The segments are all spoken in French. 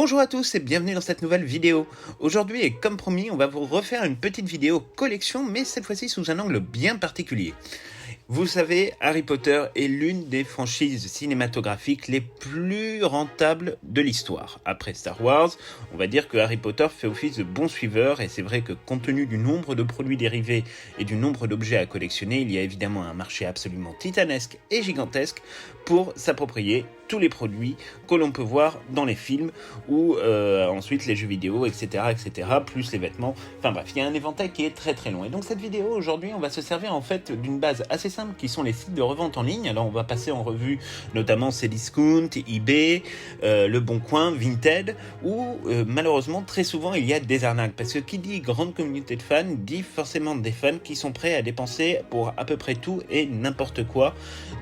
Bonjour à tous et bienvenue dans cette nouvelle vidéo. Aujourd'hui et comme promis, on va vous refaire une petite vidéo collection, mais cette fois-ci sous un angle bien particulier. Vous savez, Harry Potter est l'une des franchises cinématographiques les plus rentables de l'histoire. Après Star Wars, on va dire que Harry Potter fait office de bon suiveur, et c'est vrai que compte tenu du nombre de produits dérivés et du nombre d'objets à collectionner, il y a évidemment un marché absolument titanesque et gigantesque pour s'approprier tous les produits que l'on peut voir dans les films ou ensuite les jeux vidéo, etc., etc., plus les vêtements. Enfin bref, il y a un éventail qui est très très long. Et donc cette vidéo aujourd'hui, on va se servir en fait d'une base assez simple qui sont les sites de revente en ligne. Alors on va passer en revue notamment Cdiscount, eBay, Le Bon Coin, Vinted, où malheureusement très souvent il y a des arnaques. Parce que qui dit grande communauté de fans dit forcément des fans qui sont prêts à dépenser pour à peu près tout et n'importe quoi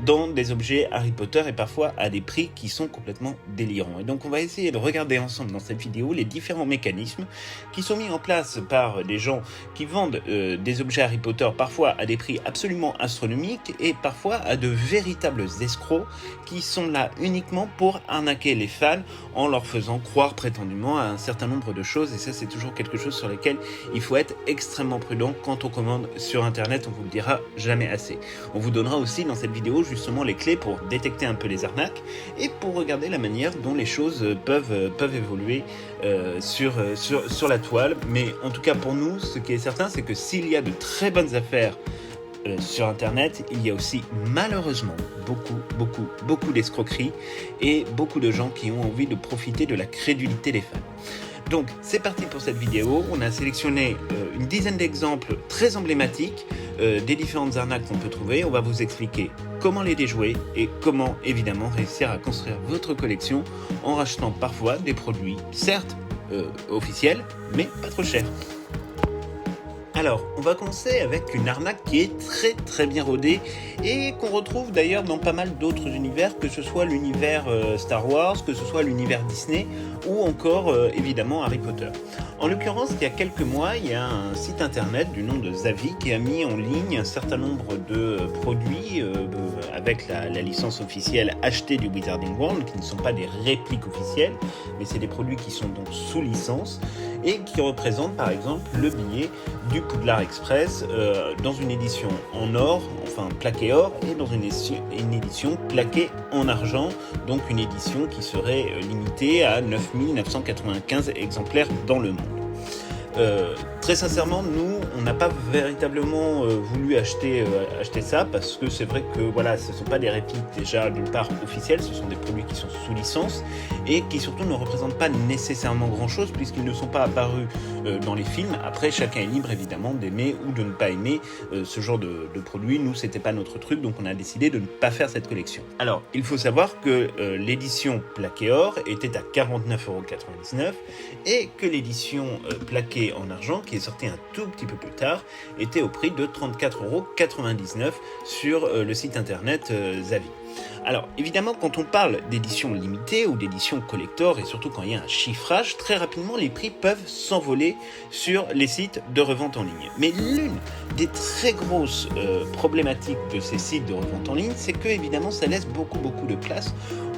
dans des objets Harry Potter et parfois à des prix qui sont complètement délirants. Et donc on va essayer de regarder ensemble dans cette vidéo les différents mécanismes qui sont mis en place par des gens qui vendent des objets Harry Potter parfois à des prix absolument astronomiques et parfois à de véritables escrocs qui sont là uniquement pour arnaquer les fans en leur faisant croire prétendument à un certain nombre de choses. Et ça, c'est toujours quelque chose sur lequel il faut être extrêmement prudent quand on commande sur internet, on vous le dira jamais assez. On vous donnera aussi dans cette vidéo justement les clés pour détecter un peu les arnaques et pour regarder la manière dont les choses peuvent évoluer sur la toile. Mais en tout cas pour nous, ce qui est certain, c'est que s'il y a de très bonnes affaires sur internet, il y a aussi malheureusement beaucoup d'escroqueries et beaucoup de gens qui ont envie de profiter de la crédulité des fans. Donc c'est parti pour cette vidéo. On a sélectionné une dizaine d'exemples très emblématiques des différentes arnaques qu'on peut trouver. On va vous expliquer comment les déjouer et comment évidemment réussir à construire votre collection en rachetant parfois des produits certes officiels mais pas trop chers. Alors, on va commencer avec une arnaque qui est très bien rodée et qu'on retrouve d'ailleurs dans pas mal d'autres univers, que ce soit l'univers Star Wars, que ce soit l'univers Disney ou encore évidemment Harry Potter. En l'occurrence, il y a quelques mois, il y a un site internet du nom de Zavvi qui a mis en ligne un certain nombre de produits avec la licence officielle achetée du Wizarding World, qui ne sont pas des répliques officielles, mais c'est des produits qui sont donc sous licence et qui représentent par exemple le billet du Poudlard Express dans une édition en or, enfin plaqué or, et dans une édition plaquée en argent, donc une édition qui serait limitée à 9995 exemplaires dans le monde. Très sincèrement, nous, on n'a pas véritablement voulu acheter ça parce que c'est vrai que voilà, ce ne sont pas des répliques déjà d'une part officielles, ce sont des produits qui sont sous licence et qui surtout ne représentent pas nécessairement grand chose puisqu'ils ne sont pas apparus dans les films. Après, chacun est libre évidemment d'aimer ou de ne pas aimer ce genre de produit. Nous, c'était pas notre truc, donc on a décidé de ne pas faire cette collection. Alors, il faut savoir que l'édition plaquée or était à 49,99 € et que l'édition plaquée en argent, qui est sorti un tout petit peu plus tard, était au prix de 34,99 € sur le site internet Zavvi. Alors évidemment, quand on parle d'édition limitée ou d'édition collector, et surtout quand il y a un chiffrage, très rapidement les prix peuvent s'envoler sur les sites de revente en ligne. Mais l'une des très grosses problématiques de ces sites de revente en ligne, c'est que évidemment ça laisse beaucoup de place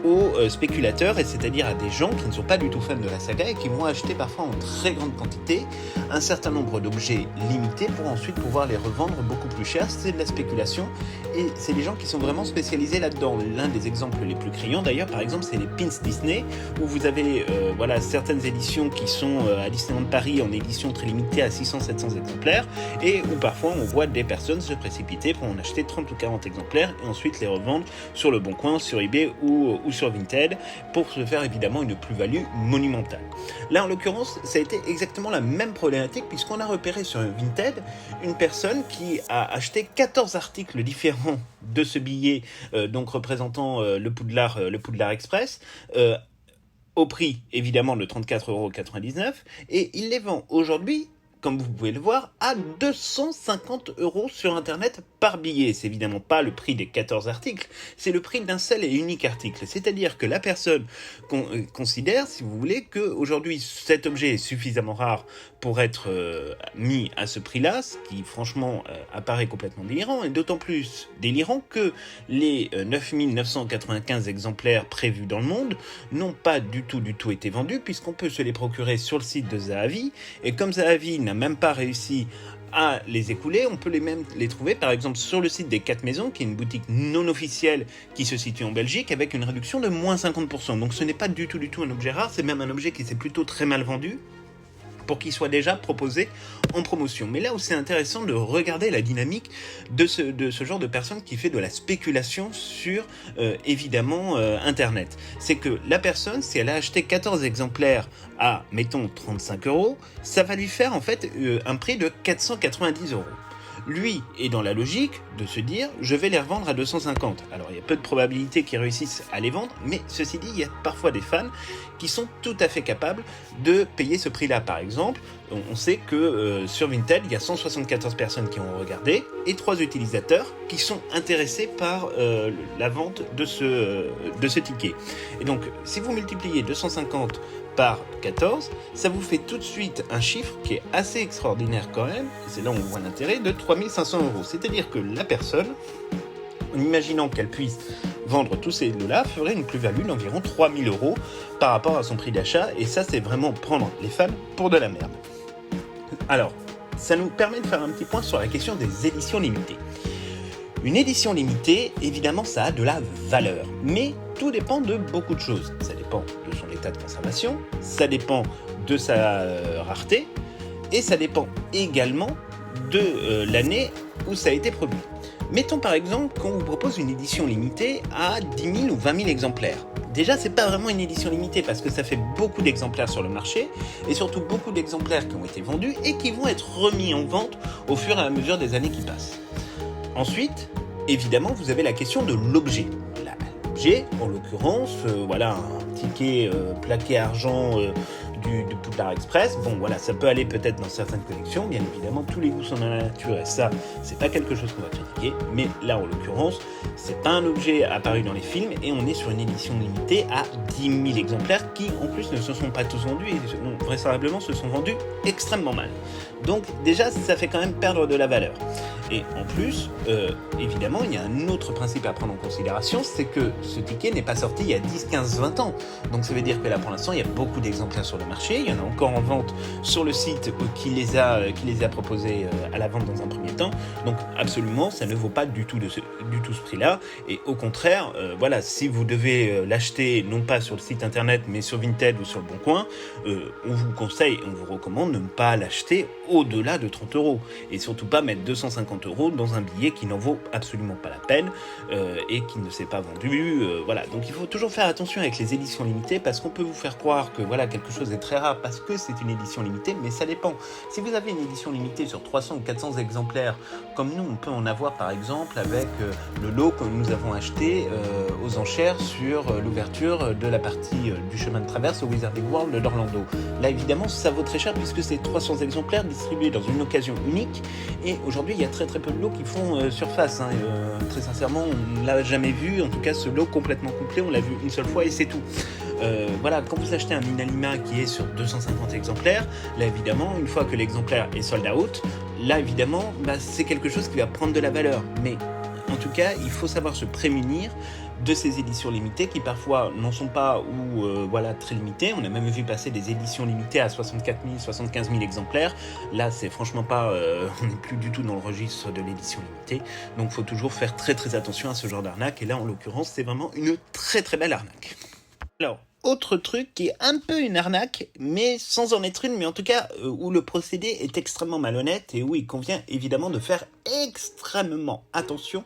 aux spéculateurs, et c'est-à-dire à des gens qui ne sont pas du tout fans de la saga et qui vont acheter parfois en très grande quantité un certain nombre d'objets limités pour ensuite pouvoir les revendre beaucoup plus cher. C'est de la spéculation et c'est des gens qui sont vraiment spécialisés là-dedans. L'un des exemples les plus criants d'ailleurs, par exemple, c'est les pins Disney, où vous avez certaines éditions qui sont à Disneyland Paris en édition très limitée à 600-700 exemplaires et où parfois on voit des personnes se précipiter pour en acheter 30 ou 40 exemplaires et ensuite les revendre sur Le Bon Coin, sur eBay ou sur Vinted pour se faire évidemment une plus-value monumentale. Là en l'occurrence, ça a été exactement la même problématique puisqu'on a repéré sur Vinted une personne qui a acheté 14 articles différents de ce billet donc représentant le Poudlard Express au prix évidemment de 34,99 € et il les vend aujourd'hui comme vous pouvez le voir, à 250 € sur Internet par billet. C'est évidemment pas le prix des 14 articles, c'est le prix d'un seul et unique article. C'est-à-dire que la personne considère, si vous voulez, qu'aujourd'hui cet objet est suffisamment rare pour être mis à ce prix-là, ce qui franchement apparaît complètement délirant, et d'autant plus délirant que les 9995 exemplaires prévus dans le monde n'ont pas du tout été vendus, puisqu'on peut se les procurer sur le site de Zahavi, et comme Zahavi n'a même pas réussi à les écouler, on peut les trouver par exemple sur le site des 4 Maisons, qui est une boutique non officielle qui se situe en Belgique, avec une réduction de moins 50%. Donc ce n'est pas du tout un objet rare, c'est même un objet qui s'est plutôt très mal vendu pour qu'il soit déjà proposé en promotion. Mais là où c'est intéressant de regarder la dynamique de ce genre de personne qui fait de la spéculation sur, évidemment, Internet. C'est que la personne, si elle a acheté 14 exemplaires à, mettons, 35 €, ça va lui faire en fait un prix de 490 €. Lui est dans la logique de se dire « je vais les revendre à 250 ». Alors il y a peu de probabilités qu'ils réussissent à les vendre, mais ceci dit, il y a parfois des fans qui sont tout à fait capables de payer ce prix-là. Par exemple, on sait que sur Vinted, il y a 174 personnes qui ont regardé et 3 utilisateurs qui sont intéressés par la vente de ce ticket. Et donc, si vous multipliez 250 par 14, ça vous fait tout de suite un chiffre qui est assez extraordinaire quand même, et c'est là où on voit l'intérêt, de 3500 €. C'est-à-dire que la personne, en imaginant qu'elle puisse vendre tous ces lots-là, ferait une plus-value d'environ 3000 € par rapport à son prix d'achat, et ça c'est vraiment prendre les fans pour de la merde. Alors, ça nous permet de faire un petit point sur la question des éditions limitées. Une édition limitée, évidemment, ça a de la valeur, mais tout dépend de beaucoup de choses. Ça dépend de son état de conservation, ça dépend de sa rareté, et ça dépend également de l'année où ça a été produit. Mettons par exemple qu'on vous propose une édition limitée à 10 000 ou 20 000 exemplaires. Déjà, c'est pas vraiment une édition limitée parce que ça fait beaucoup d'exemplaires sur le marché, et surtout beaucoup d'exemplaires qui ont été vendus et qui vont être remis en vente au fur et à mesure des années qui passent. Ensuite, évidemment, vous avez la question de l'objet. L'objet, en l'occurrence, voilà, un ticket plaqué argent de Poudlard Express. Bon, voilà, ça peut aller peut-être dans certaines collections. Bien évidemment, tous les goûts sont dans la nature et ça, c'est pas quelque chose qu'on va critiquer. Mais là, en l'occurrence, c'est pas un objet apparu dans les films et on est sur une édition limitée à 10 000 exemplaires qui, en plus, ne se sont pas tous vendus et vraisemblablement se sont vendus extrêmement mal. Donc, déjà, ça fait quand même perdre de la valeur. Et en plus, évidemment, il y a un autre principe à prendre en considération, c'est que ce ticket n'est pas sorti il y a 10, 15, 20 ans. Donc ça veut dire que là, pour l'instant, il y a beaucoup d'exemplaires sur le marché. Il y en a encore en vente sur le site qui les a proposés à la vente dans un premier temps. Donc absolument, ça ne vaut pas du tout ce prix-là. Et au contraire, voilà, si vous devez l'acheter, non pas sur le site internet, mais sur Vinted ou sur le Bon Coin, on vous conseille, on vous recommande de ne pas l'acheter au-delà de 30 €. Et surtout pas mettre 250 € dans un billet qui n'en vaut absolument pas la peine et qui ne s'est pas vendu. Voilà, donc il faut toujours faire attention avec les éditions limitées parce qu'on peut vous faire croire que voilà, quelque chose est très rare parce que c'est une édition limitée, mais ça dépend. Si vous avez une édition limitée sur 300 ou 400 exemplaires, comme nous, on peut en avoir par exemple avec le lot que nous avons acheté aux enchères sur l'ouverture de la partie du chemin de traverse au Wizarding World d'Orlando. Là, évidemment, ça vaut très cher puisque c'est 300 exemplaires distribués dans une occasion unique et aujourd'hui, il y a très peu de lots qui font surface. Très sincèrement, on ne l'a jamais vu. En tout cas, ce lot complètement complet, on l'a vu une seule fois et c'est tout. Voilà, quand vous achetez un Inanima qui est sur 250 exemplaires, là évidemment, une fois que l'exemplaire est sold out, là évidemment, c'est quelque chose qui va prendre de la valeur. Mais en tout cas, il faut savoir se prémunir de ces éditions limitées qui parfois n'en sont pas ou voilà, très limitées. On a même vu passer des éditions limitées à 64 000, 75 000 exemplaires. Là, c'est franchement pas, on n'est plus du tout dans le registre de l'édition limitée. Donc, il faut toujours faire très attention à ce genre d'arnaque. Et là, en l'occurrence, c'est vraiment une très belle arnaque. Alors, autre truc qui est un peu une arnaque, mais sans en être une, mais en tout cas où le procédé est extrêmement malhonnête et où il convient évidemment de faire extrêmement attention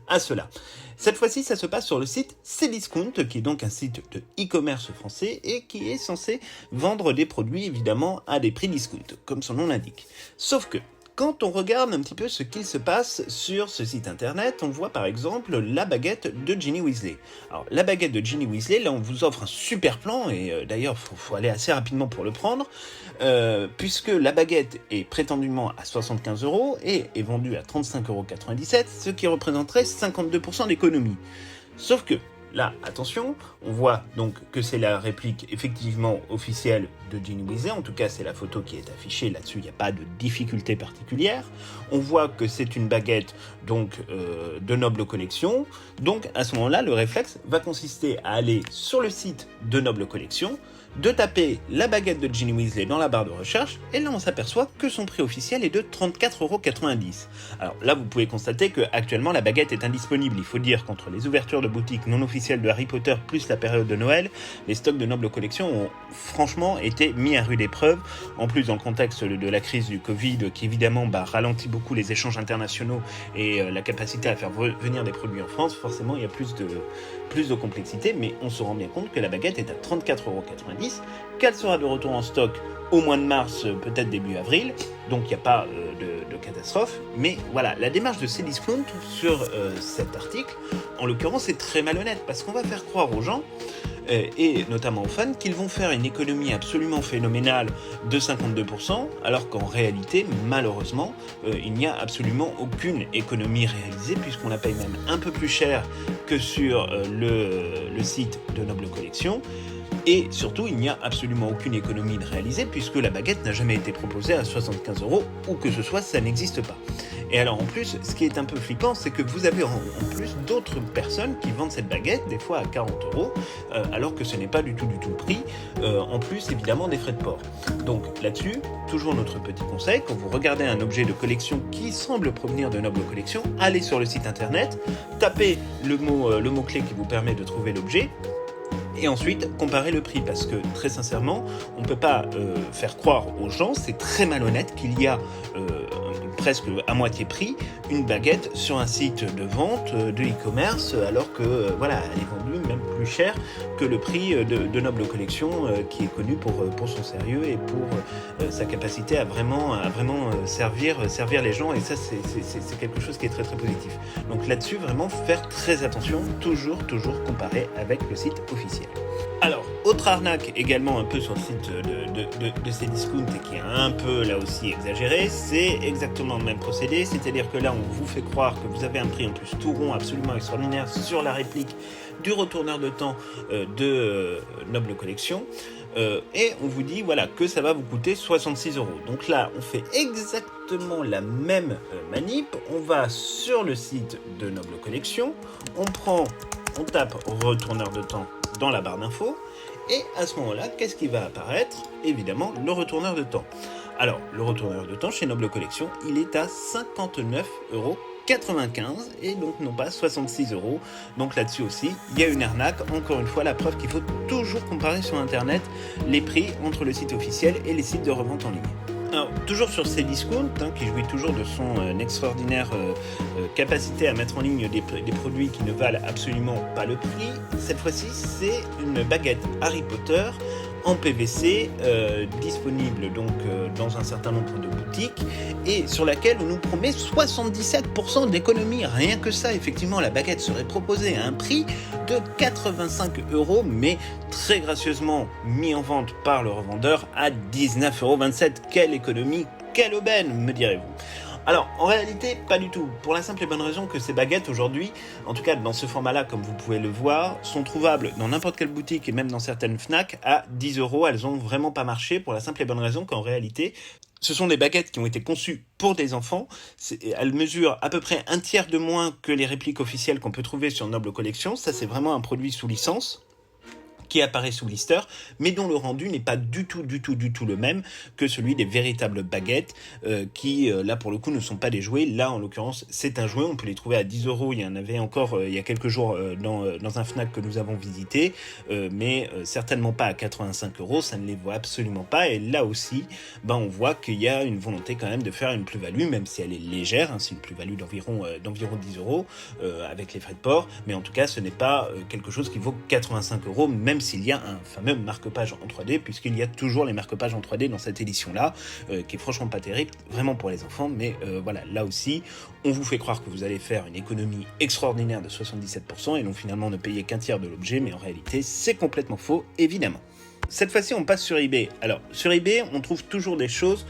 à cela. Cette fois-ci, ça se passe sur le site Cdiscount, qui est donc un site de e-commerce français et qui est censé vendre des produits évidemment à des prix discount, comme son nom l'indique. Sauf que, Quand on regarde un petit peu ce qu'il se passe sur ce site internet, on voit par exemple la baguette de Ginny Weasley. Alors la baguette de Ginny Weasley, là on vous offre un super plan, et d'ailleurs faut aller assez rapidement pour le prendre, puisque la baguette est prétendument à 75 € et est vendue à 35,97 €, ce qui représenterait 52% d'économie. Sauf que, là, attention, on voit donc que c'est la réplique effectivement officielle de Ginny Weasley, en tout cas c'est la photo qui est affichée là-dessus, il n'y a pas de difficulté particulière. On voit que c'est une baguette donc de Noble Collection, donc à ce moment-là le réflexe va consister à aller sur le site de Noble Collection, de taper la baguette de Ginny Weasley dans la barre de recherche, et là on s'aperçoit que son prix officiel est de 34,90 €. Alors là vous pouvez constater que actuellement la baguette est indisponible. Il faut dire qu'entre les ouvertures de boutiques non officielles de Harry Potter plus la période de Noël, les stocks de Noble Collection ont franchement été mis à rude épreuve. En plus, dans le contexte de la crise du Covid qui évidemment ralentit beaucoup les échanges internationaux et la capacité à faire venir des produits en France, forcément il y a plus de complexité, mais on se rend bien compte que la baguette est à 34,90 €, qu'elle sera de retour en stock au mois de mars, peut-être début avril, donc il n'y a pas de catastrophe. Mais voilà, la démarche de Cdiscount sur cet article, en l'occurrence, est très malhonnête, parce qu'on va faire croire aux gens, et notamment aux fans, qu'ils vont faire une économie absolument phénoménale de 52%, alors qu'en réalité, malheureusement, il n'y a absolument aucune économie réalisée, puisqu'on la paye même un peu plus cher que sur le site de Noble Collection. Et surtout, il n'y a absolument aucune économie réalisée, puisque la baguette n'a jamais été proposée à 75 €, ou que ce soit, ça n'existe pas. Et alors en plus, ce qui est un peu flippant, c'est que vous avez en plus d'autres personnes qui vendent cette baguette, des fois à 40 €, alors que ce n'est pas du tout le prix, en plus évidemment des frais de port. Donc là-dessus, toujours notre petit conseil, quand vous regardez un objet de collection qui semble provenir de Noble Collection, allez sur le site internet, tapez le mot-clé qui vous permet de trouver l'objet, et ensuite comparer le prix, parce que très sincèrement on ne peut pas faire croire aux gens, c'est très malhonnête, qu'il y a presque à moitié prix une baguette sur un site de vente de e-commerce, alors que voilà, elle est vendue même plus cher que le prix de Noble Collection, qui est connu pour son sérieux et pour sa capacité à vraiment servir les gens, et ça c'est quelque chose qui est très positif. Donc là-dessus, vraiment faire très attention, toujours comparer avec le site officiel. Alors, autre arnaque également un peu sur le site de Cdiscount, et qui est un peu là aussi exagéré, c'est exactement le même procédé, c'est-à-dire que là on vous fait croire que vous avez un prix en plus tout rond absolument extraordinaire sur la réplique du retourneur de temps de Noble Collection, et on vous dit voilà que ça va vous coûter 66 €. Donc là on fait exactement la même manip, on va sur le site de Noble Collection, on tape retourneur de temps dans la barre d'infos, et à ce moment-là, qu'est-ce qui va apparaître? Évidemment, le retourneur de temps. Alors, le retourneur de temps chez Noble Collection, il est à 59,95 € et donc non pas 66 €. Donc là-dessus aussi, il y a une arnaque. Encore une fois, la preuve qu'il faut toujours comparer sur Internet les prix entre le site officiel et les sites de revente en ligne. Alors, toujours sur Cdiscount, qui jouit toujours de son extraordinaire capacité à mettre en ligne des produits qui ne valent absolument pas le prix. Cette fois-ci, c'est une baguette Harry Potter en PVC, disponible donc dans un certain nombre de boutiques, et sur laquelle on nous promet 77% d'économie. Rien que ça, effectivement, la baguette serait proposée à un prix de 85 €, mais très gracieusement mis en vente par le revendeur à 19,27 €. Quelle économie, quelle aubaine, me direz-vous. Alors, en réalité, pas du tout. Pour la simple et bonne raison que ces baguettes, aujourd'hui, en tout cas dans ce format-là, comme vous pouvez le voir, sont trouvables dans n'importe quelle boutique et même dans certaines Fnac à 10 €. Elles ont vraiment pas marché, pour la simple et bonne raison qu'en réalité, ce sont des baguettes qui ont été conçues pour des enfants. Elles mesurent à peu près un tiers de moins que les répliques officielles qu'on peut trouver sur Noble Collection. Ça, c'est vraiment un produit sous licence qui apparaît sous blister, mais dont le rendu n'est pas du tout le même que celui des véritables baguettes, qui là pour le coup ne sont pas des jouets. Là en l'occurrence c'est un jouet, on peut les trouver à 10 €, il y en avait encore il y a quelques jours dans un Fnac que nous avons visité, mais certainement pas à 85 €, ça ne les vaut absolument pas. Et là aussi on voit qu'il y a une volonté quand même de faire une plus-value, même si elle est légère, c'est une plus-value d'environ 10 € avec les frais de port, mais en tout cas ce n'est pas quelque chose qui vaut 85 €, même s'il y a un fameux marque-page en 3D, puisqu'il y a toujours les marque-pages en 3D dans cette édition-là, qui est franchement pas terrible, vraiment pour les enfants, mais voilà, là aussi, on vous fait croire que vous allez faire une économie extraordinaire de 77%, et donc finalement ne payer qu'un tiers de l'objet, mais en réalité, c'est complètement faux, évidemment. Cette fois-ci, on passe sur eBay. Alors, sur eBay, on trouve toujours des choses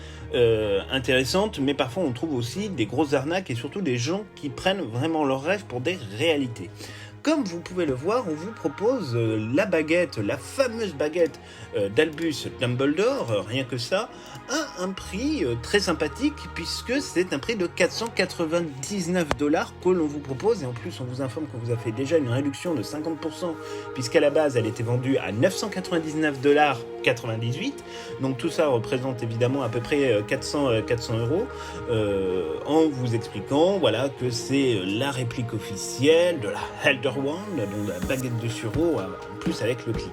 intéressantes, mais parfois on trouve aussi des grosses arnaques et surtout des gens qui prennent vraiment leurs rêves pour des réalités. Comme vous pouvez le voir, on vous propose la baguette, la fameuse baguette d'Albus Dumbledore, rien que ça, à un prix très sympathique, puisque c'est un prix de 499$ que l'on vous propose, et en plus on vous informe qu'on vous a fait déjà une réduction de 50%, puisqu'à la base elle était vendue à 999,98$, donc tout ça représente évidemment à peu près 400 €, en vous expliquant voilà, que c'est la réplique officielle de la Elder Wand, donc la baguette de Suro, en plus avec le clip.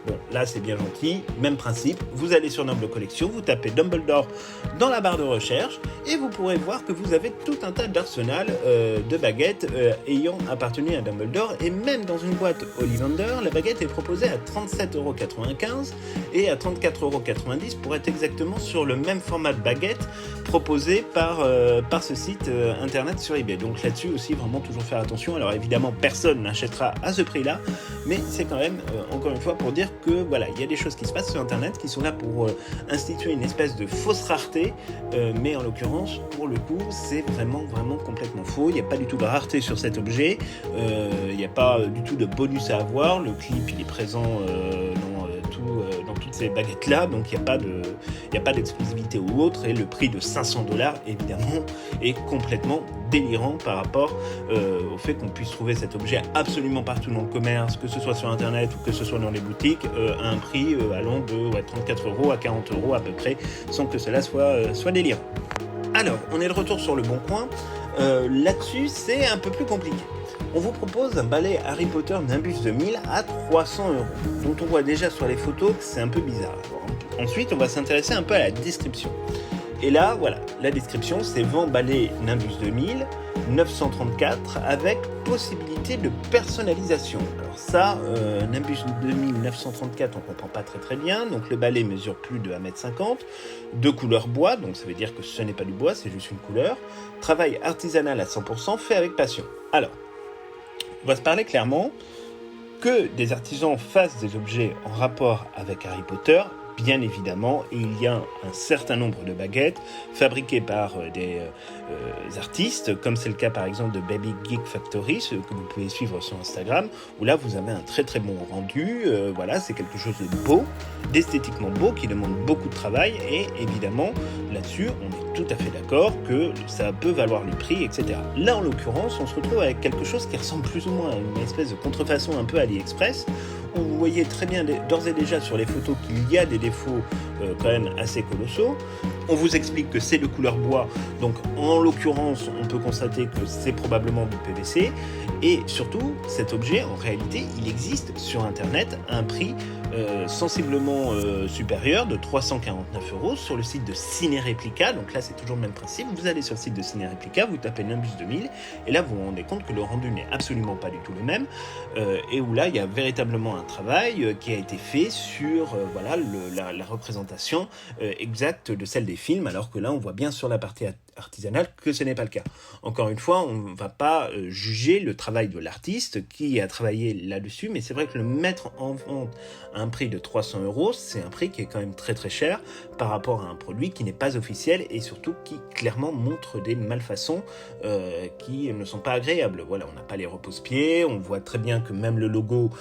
Bon, là c'est bien gentil, même principe, vous allez sur Noble Collection, vous tapez Dumbledore dans la barre de recherche, et vous pourrez voir que vous avez tout un tas d'arsenal de baguettes ayant appartenu à Dumbledore, et même dans une boîte Ollivander, la baguette est proposée à 37,95€ et à 34,90€ pour être exactement sur le même format de baguette proposé par ce site internet sur eBay. Donc là-dessus aussi, vraiment toujours faire attention. Alors évidemment, personne n'achètera à ce prix-là, mais c'est quand même, encore une fois, pour dire que voilà, il y a des choses qui se passent sur internet qui sont là pour instituer une espèce de fausse rareté, mais en l'occurrence, pour le coup, c'est vraiment complètement faux. Il n'y a pas du tout de rareté sur cet objet, il n'y a pas du tout de bonus à avoir. Le clip, il est présent dans toutes ces baguettes là, donc il n'y a pas d'exclusivité ou autre, et le prix de 500$ évidemment est complètement délirant par rapport au fait qu'on puisse trouver cet objet absolument partout dans le commerce, que ce soit sur internet ou que ce soit dans les boutiques, à un prix allant de 34€ à 40€ à peu près, sans que cela soit délirant. Alors, on est de retour sur le Bon Coin. Là-dessus, c'est un peu plus compliqué. On vous propose un balai Harry Potter Nimbus 2000 à 300€, dont on voit déjà sur les photos que c'est un peu bizarre. Ensuite, on va s'intéresser un peu à la description. Et là, voilà, la description, c'est vent balai Nimbus 2000, 934, avec possibilité de personnalisation. Alors ça, Nimbus 2000, 934, on comprend pas très bien. Donc le balai mesure plus de 1,50 m, de couleur bois, donc ça veut dire que ce n'est pas du bois, c'est juste une couleur. Travail artisanal à 100%, fait avec passion. Alors, on va se parler clairement que des artisans fassent des objets en rapport avec Harry Potter. Bien évidemment, il y a un certain nombre de baguettes fabriquées par des artistes, comme c'est le cas par exemple de Baby Geek Factory, ce que vous pouvez suivre sur Instagram, où là vous avez un très bon rendu. Voilà, c'est quelque chose de beau, d'esthétiquement beau, qui demande beaucoup de travail, et évidemment là-dessus on est tout à fait d'accord que ça peut valoir le prix, etc. Là en l'occurrence, on se retrouve avec quelque chose qui ressemble plus ou moins à une espèce de contrefaçon un peu AliExpress, où vous voyez très bien d'ores et déjà sur les photos qu'il y a des défauts quand même assez colossaux. On vous explique que c'est de couleur bois, donc en l'occurrence on peut constater que c'est probablement du PVC, et surtout cet objet en réalité il existe sur internet à un prix sensiblement supérieur de 349€ sur le site de Ciné-Réplica. Donc là c'est toujours le même principe, vous allez sur le site de Ciné-Réplica, vous tapez Nimbus 2000, et là vous vous rendez compte que le rendu n'est absolument pas du tout le même, et où là il y a véritablement un travail qui a été fait sur voilà, la représentation exacte de celle des films, alors que là on voit bien sur la partie artisanale que ce n'est pas le cas. Encore une fois, on ne va pas juger le travail de l'artiste qui a travaillé là-dessus, mais c'est vrai que le mettre en vente à un prix de 300€, c'est un prix qui est quand même très cher par rapport à un produit qui n'est pas officiel, et surtout qui clairement montre des malfaçons qui ne sont pas agréables. Voilà, on n'a pas les repose-pieds, on voit très bien que même le logo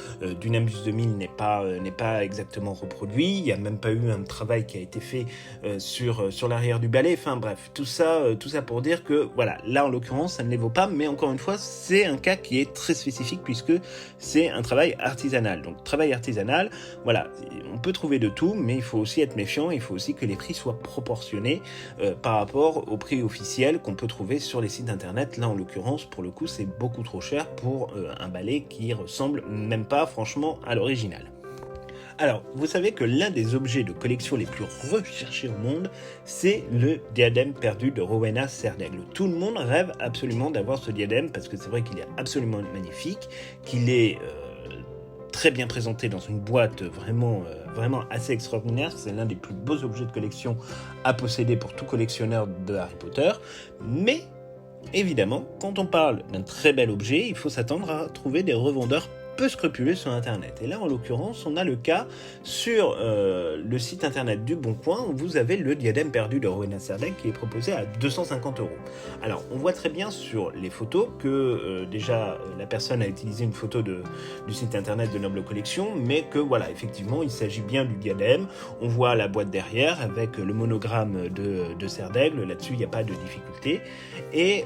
du Nimbus 2000 n'est pas exactement reproduit, il n'y a même pas eu un travail qui a été fait sur l'arrière du balai, enfin bref, tout ça pour dire que voilà, là en l'occurrence ça ne les vaut pas, mais encore une fois c'est un cas qui est très spécifique puisque c'est un travail artisanal. Donc travail artisanal, voilà, on peut trouver de tout, mais il faut aussi être méfiant, il faut aussi que les prix soient proportionnés par rapport au prix officiel qu'on peut trouver sur les sites internet. Là en l'occurrence, pour le coup, c'est beaucoup trop cher pour un balai qui ressemble même pas franchement à l'original. Alors, vous savez que l'un des objets de collection les plus recherchés au monde, c'est le diadème perdu de Rowena Serdaigle. Tout le monde rêve absolument d'avoir ce diadème parce que c'est vrai qu'il est absolument magnifique, qu'il est très bien présenté dans une boîte vraiment assez extraordinaire. C'est l'un des plus beaux objets de collection à posséder pour tout collectionneur de Harry Potter. Mais évidemment, quand on parle d'un très bel objet, il faut s'attendre à trouver des revendeurs peu scrupuleux sur internet. Et là, en l'occurrence, on a le cas sur le site internet du Bon Coin, où vous avez le diadème perdu de Rowena Serdaigle qui est proposé à 250 €. Alors, on voit très bien sur les photos que déjà la personne a utilisé une photo du site internet de Noble Collection, mais que voilà, effectivement, il s'agit bien du diadème. On voit la boîte derrière avec le monogramme de Serdaigle. Là-dessus, il n'y a pas de difficulté. Et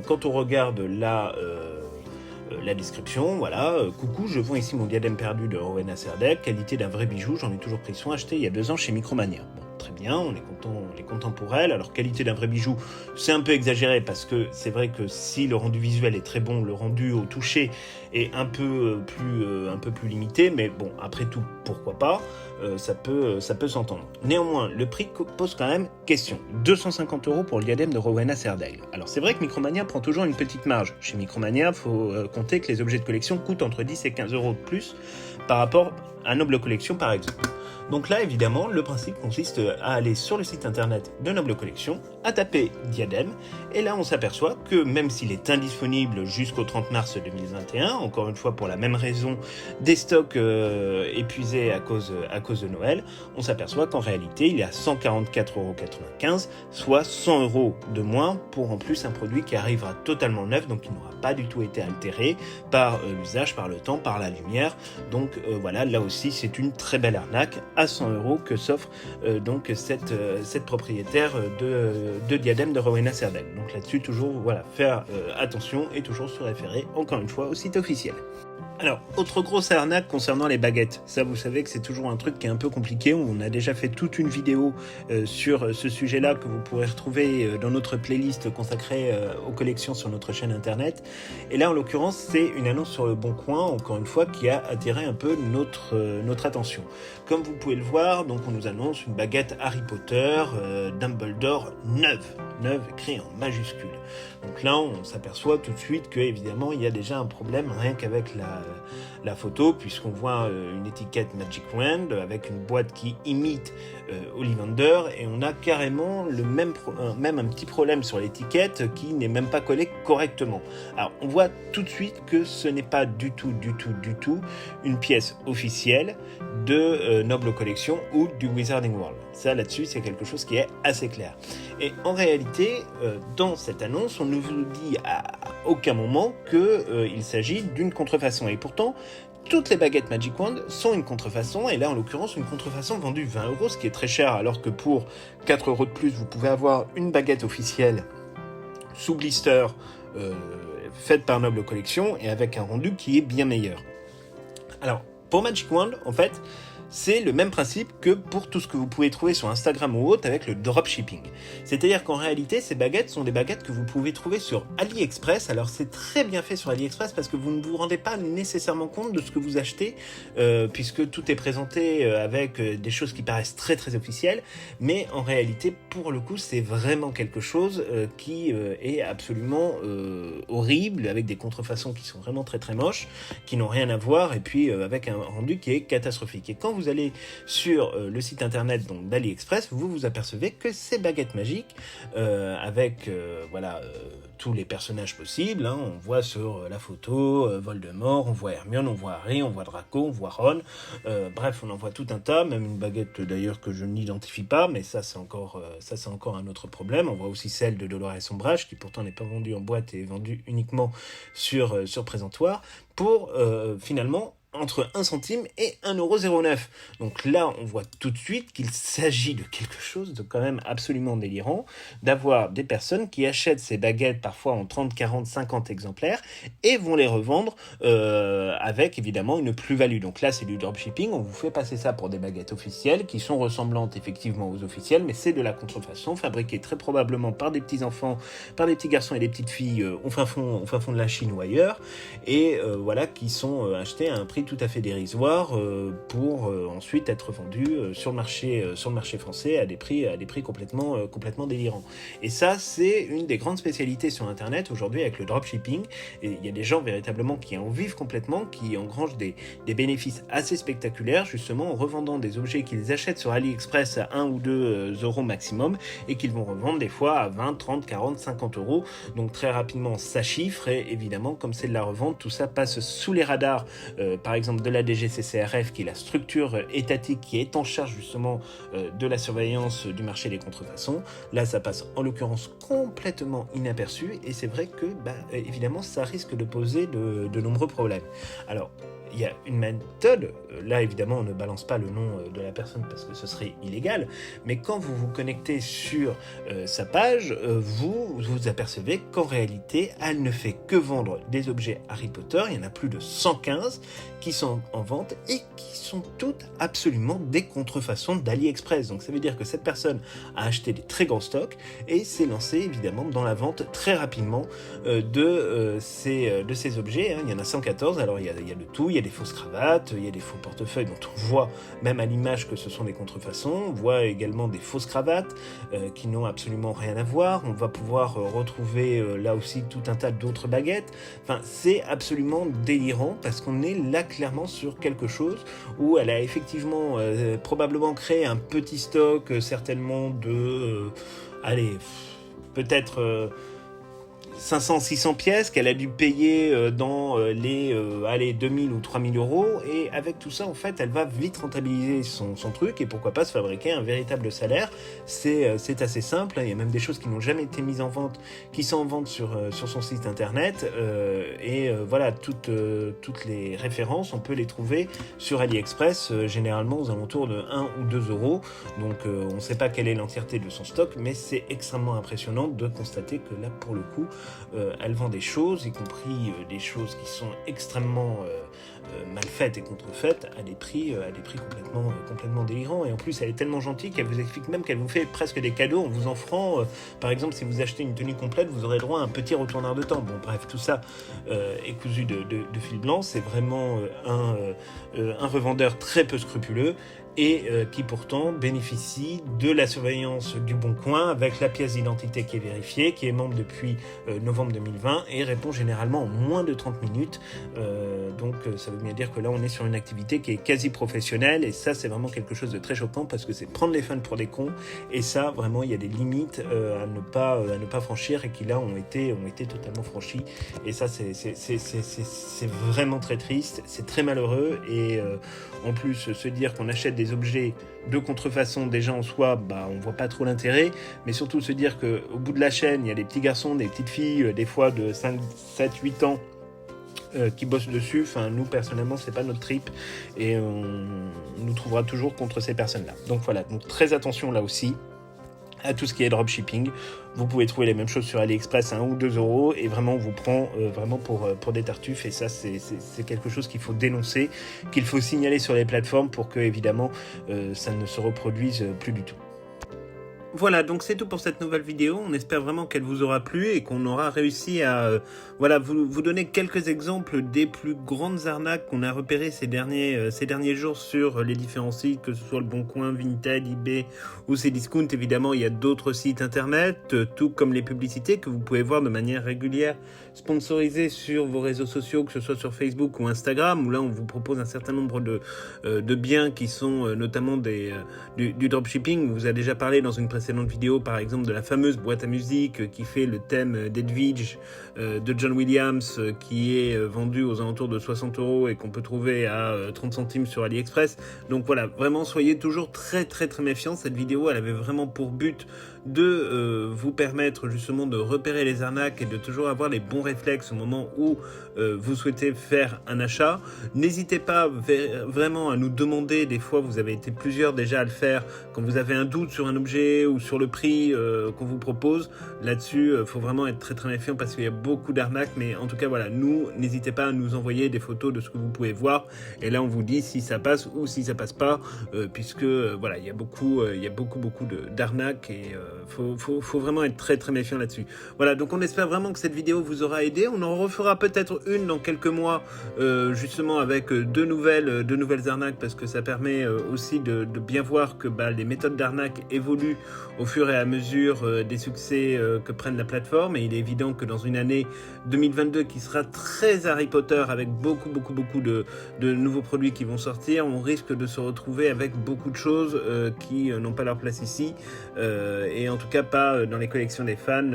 quand on regarde la description, voilà, coucou, je vends ici mon diadème perdu de Rowena Serdaigle, qualité d'un vrai bijou, j'en ai toujours pris soin, acheté il y a 2 ans chez Micromania. Bon, très bien, on est content pour elle. Alors, qualité d'un vrai bijou, c'est un peu exagéré parce que c'est vrai que si le rendu visuel est très bon, le rendu au toucher est un peu plus limité, mais bon, après tout, pourquoi pas, ça peut s'entendre. Néanmoins, le prix pose quand même question. 250 € pour le diadème de Rowena Serdaigle. Alors, c'est vrai que Micromania prend toujours une petite marge. Chez Micromania, il faut compter que les objets de collection coûtent entre 10 et 15 € de plus par rapport à Noble Collection, par exemple. Donc là, évidemment, le principe consiste à aller sur le site internet de Noble Collection, à taper diadème, et là on s'aperçoit que même s'il est indisponible jusqu'au 30 mars 2021, encore une fois pour la même raison, des stocks épuisés à cause de Noël, on s'aperçoit qu'en réalité il est à 144,95 €, soit 100 € de moins pour en plus un produit qui arrivera totalement neuf, donc qui n'aura pas du tout été altéré par l'usage, par le temps, par la lumière. Donc voilà, là aussi c'est une très belle arnaque à 100 € que s'offre donc cette propriétaire de diadème de Rowena Serdaigle. Donc là-dessus, toujours voilà, faire attention et toujours se référer encore une fois au site officiel. Alors, autre grosse arnaque concernant les baguettes. Ça, vous savez que c'est toujours un truc qui est un peu compliqué. On a déjà fait toute une vidéo sur ce sujet-là que vous pourrez retrouver dans notre playlist consacrée aux collections sur notre chaîne internet. Et là, en l'occurrence, c'est une annonce sur le Bon Coin, encore une fois, qui a attiré un peu notre attention. Comme vous pouvez le voir, donc on nous annonce une baguette Harry Potter Dumbledore neuve, écrit en majuscule. Donc là, on s'aperçoit tout de suite que évidemment, il y a déjà un problème rien qu'avec la photo, puisqu'on voit une étiquette Magic Wand avec une boîte qui imite Ollivander, et on a carrément même un petit problème sur l'étiquette qui n'est même pas collée correctement. Alors, on voit tout de suite que ce n'est pas du tout une pièce officielle de Noble Collection ou du Wizarding World. Ça, là-dessus, c'est quelque chose qui est assez clair. Et en réalité, dans cette annonce, on ne vous dit à aucun moment qu'il s'agit d'une contrefaçon. Et pourtant, toutes les baguettes Magic Wand sont une contrefaçon, et là, en l'occurrence, une contrefaçon vendue 20 €, ce qui est très cher, alors que pour 4 € de plus, vous pouvez avoir une baguette officielle sous blister faite par Noble Collection et avec un rendu qui est bien meilleur. Alors, pour Magic Wand, en fait, c'est le même principe que pour tout ce que vous pouvez trouver sur Instagram ou autre avec le dropshipping. C'est-à-dire qu'en réalité, ces baguettes sont des baguettes que vous pouvez trouver sur AliExpress. Alors c'est très bien fait sur AliExpress parce que vous ne vous rendez pas nécessairement compte de ce que vous achetez, puisque tout est présenté avec des choses qui paraissent très très officielles, mais en réalité, pour le coup, c'est vraiment quelque chose qui est absolument horrible, avec des contrefaçons qui sont vraiment très très moches, qui n'ont rien à voir, et puis avec un rendu qui est catastrophique. Et quand vous allez sur le site internet d'AliExpress, vous vous apercevez que ces baguettes magiques, avec tous les personnages possibles, hein, on voit sur la photo Voldemort, on voit Hermione, on voit Harry, on voit Draco, on voit Ron, bref, on en voit tout un tas, même une baguette d'ailleurs que je n'identifie pas, mais ça c'est encore un autre problème. On voit aussi celle de Dolores Umbridge, qui pourtant n'est pas vendue en boîte et est vendue uniquement sur présentoir, pour finalement entre 1 centime et 1,09 €. Donc là, on voit tout de suite qu'il s'agit de quelque chose de quand même absolument délirant, d'avoir des personnes qui achètent ces baguettes parfois en 30, 40, 50 exemplaires et vont les revendre avec évidemment une plus-value. Donc là, c'est du dropshipping, on vous fait passer ça pour des baguettes officielles qui sont ressemblantes effectivement aux officielles, mais c'est de la contrefaçon fabriquée très probablement par des petits enfants, par des petits garçons et des petites filles au fin fond de la Chine ou ailleurs, et voilà, qui sont achetés à un prix tout à fait dérisoires pour ensuite être vendus sur le marché français à des prix complètement délirants. Et ça, c'est une des grandes spécialités sur Internet aujourd'hui avec le dropshipping. Et il y a des gens véritablement qui en vivent complètement, qui engrangent des bénéfices assez spectaculaires, justement en revendant des objets qu'ils achètent sur AliExpress à 1 ou 2 euros maximum et qu'ils vont revendre des fois à 20, 30, 40, 50 euros. Donc très rapidement, ça chiffre et évidemment, comme c'est de la revente, tout ça passe sous les radars, par exemple de la DGCCRF, qui est la structure étatique qui est en charge justement de la surveillance du marché des contrefaçons. Là, ça passe en l'occurrence complètement inaperçu et c'est vrai que, évidemment, ça risque de poser de nombreux problèmes. Alors, il y a une méthode, là évidemment on ne balance pas le nom de la personne parce que ce serait illégal, mais quand vous vous connectez sur sa page, vous apercevez qu'en réalité elle ne fait que vendre des objets Harry Potter, il y en a plus de 115 qui sont en vente et qui sont toutes absolument des contrefaçons d'AliExpress. Donc ça veut dire que cette personne a acheté des très grands stocks et s'est lancée évidemment dans la vente très rapidement de ces objets, hein. Il y en a 114, alors il y a de tout, il y a des fausses cravates, il y a des faux portefeuilles dont on voit même à l'image que ce sont des contrefaçons, on voit également des fausses cravates qui n'ont absolument rien à voir, on va pouvoir retrouver là aussi tout un tas d'autres baguettes, enfin c'est absolument délirant parce qu'on est là clairement sur quelque chose où elle a effectivement probablement créé un petit stock certainement de peut-être 500-600 pièces qu'elle a dû payer dans les 2000 ou 3000 euros et avec tout ça en fait elle va vite rentabiliser son truc et pourquoi pas se fabriquer un véritable salaire. C'est assez simple, hein. Il y a même des choses qui n'ont jamais été mises en vente qui sont en vente sur son site internet voilà, toutes les références on peut les trouver sur AliExpress généralement aux alentours de 1 ou 2 euros, donc on ne sait pas quelle est l'entièreté de son stock mais c'est extrêmement impressionnant de constater que là pour le coup elle vend des choses, y compris des choses qui sont extrêmement mal faites et contrefaites à des prix complètement délirants. Et en plus, elle est tellement gentille qu'elle vous explique même qu'elle vous fait presque des cadeaux en vous offrant, par exemple, si vous achetez une tenue complète, vous aurez droit à un petit retourneur de temps. Bon, bref, tout ça est cousu de fil blanc. C'est vraiment un revendeur très peu scrupuleux et qui pourtant bénéficie de la surveillance du Bon Coin avec la pièce d'identité qui est vérifiée, qui est membre depuis novembre 2020 et répond généralement en moins de 30 minutes. Donc ça veut bien dire que là on est sur une activité qui est quasi professionnelle et ça c'est vraiment quelque chose de très choquant parce que c'est prendre les fans pour des cons et ça vraiment il y a des limites à ne pas franchir et qui là ont été totalement franchies et ça c'est vraiment très triste, c'est très malheureux et en plus se dire qu'on achète des objets de contrefaçon déjà en soi, on voit pas trop l'intérêt, mais surtout se dire qu'au bout de la chaîne, il y a des petits garçons, des petites filles, des fois de 5, 7, 8 ans qui bossent dessus. Enfin, nous personnellement, c'est pas notre trip et on nous trouvera toujours contre ces personnes-là. Donc voilà, donc très attention là aussi à tout ce qui est dropshipping. Vous pouvez trouver les mêmes choses sur AliExpress à 1 ou 2 euros et vraiment on vous prend vraiment pour des tartuffes et ça c'est quelque chose qu'il faut dénoncer, qu'il faut signaler sur les plateformes pour que évidemment ça ne se reproduise plus du tout. Voilà, donc c'est tout pour cette nouvelle vidéo. On espère vraiment qu'elle vous aura plu et qu'on aura réussi à vous donner quelques exemples des plus grandes arnaques qu'on a repérées ces derniers jours sur les différents sites, que ce soit le Bon Coin, Vinted, eBay ou Cdiscount. Évidemment, il y a d'autres sites internet, tout comme les publicités que vous pouvez voir de manière régulière, sponsorisées sur vos réseaux sociaux, que ce soit sur Facebook ou Instagram, où là on vous propose un certain nombre de biens qui sont notamment du dropshipping. On vous a déjà parlé dans une précédente vidéo par exemple de la fameuse boîte à musique qui fait le thème d'Edwidge de John Williams qui est vendu aux alentours de 60 euros et qu'on peut trouver à 30 centimes sur AliExpress. Donc voilà, vraiment soyez toujours très très très méfiants. Cette vidéo elle avait vraiment pour but de vous permettre justement de repérer les arnaques et de toujours avoir les bons réflexes au moment où vous souhaitez faire un achat. N'hésitez pas vraiment à nous demander, des fois vous avez été plusieurs déjà à le faire, quand vous avez un doute sur un objet ou sur le prix qu'on vous propose. Là-dessus, faut vraiment être très très méfiant parce qu'il y a beaucoup d'arnaques, mais en tout cas voilà, n'hésitez pas à nous envoyer des photos de ce que vous pouvez voir et là on vous dit si ça passe ou si ça passe pas, puisque voilà, il y a beaucoup d'arnaques et faut vraiment être très très méfiant là-dessus. Voilà, donc on espère vraiment que cette vidéo vous aura aura aidé. On en refera peut-être une dans quelques mois, justement avec de nouvelles arnaques, parce que ça permet aussi de bien voir que les méthodes d'arnaque évoluent au fur et à mesure des succès que prennent la plateforme. Et il est évident que dans une année 2022 qui sera très Harry Potter, avec beaucoup de nouveaux produits qui vont sortir, on risque de se retrouver avec beaucoup de choses qui n'ont pas leur place ici, et en tout cas pas dans les collections des fans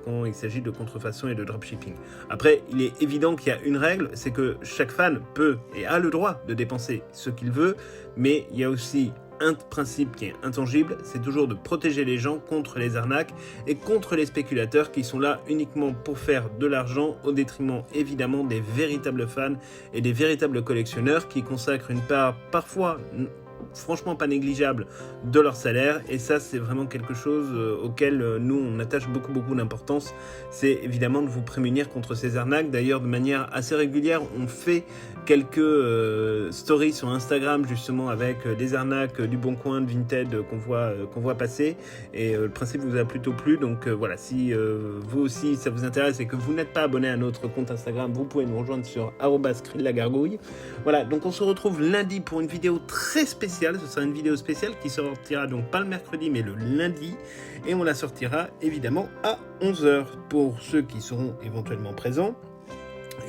quand il s'agit de contrefaçon et de dropshipping. Après, il est évident qu'il y a une règle, c'est que chaque fan peut et a le droit de dépenser ce qu'il veut, mais il y a aussi un principe qui est intangible, c'est toujours de protéger les gens contre les arnaques et contre les spéculateurs qui sont là uniquement pour faire de l'argent, au détriment évidemment des véritables fans et des véritables collectionneurs qui consacrent une part parfois franchement pas négligeable de leur salaire. Et ça, c'est vraiment quelque chose auquel nous on attache beaucoup d'importance. C'est évidemment de vous prémunir contre ces arnaques. D'ailleurs, de manière assez régulière, on fait quelques stories sur Instagram justement avec des arnaques du Bon Coin, de Vinted qu'on voit passer, et le principe vous a plutôt plu. Donc voilà, si vous aussi ça vous intéresse et que vous n'êtes pas abonné à notre compte Instagram, vous pouvez nous rejoindre sur @skrillagargouille. Voilà, donc on se retrouve lundi pour une vidéo très spéciale. Ce sera une vidéo spéciale qui sortira donc pas le mercredi mais le lundi, et on la sortira évidemment à 11h pour ceux qui seront éventuellement présents.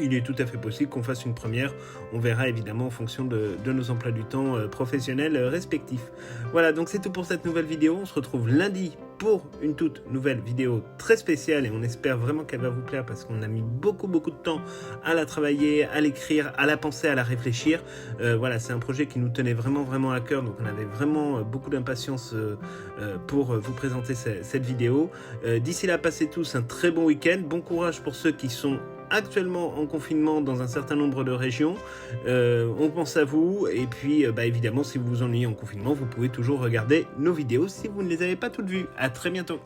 Il est tout à fait possible qu'on fasse une première. On verra évidemment en fonction de nos emplois du temps professionnels respectifs. Voilà, donc c'est tout pour cette nouvelle vidéo. On se retrouve lundi pour une toute nouvelle vidéo très spéciale, et on espère vraiment qu'elle va vous plaire parce qu'on a mis beaucoup de temps à la travailler, à l'écrire, à la penser, à la réfléchir. Voilà, c'est un projet qui nous tenait vraiment à cœur, donc on avait vraiment beaucoup d'impatience pour vous présenter cette vidéo. D'ici là, passez tous un très bon week-end. Bon courage pour ceux qui sont actuellement en confinement dans un certain nombre de régions. On pense à vous, et puis évidemment si vous vous ennuyez en confinement, vous pouvez toujours regarder nos vidéos si vous ne les avez pas toutes vues. À très bientôt.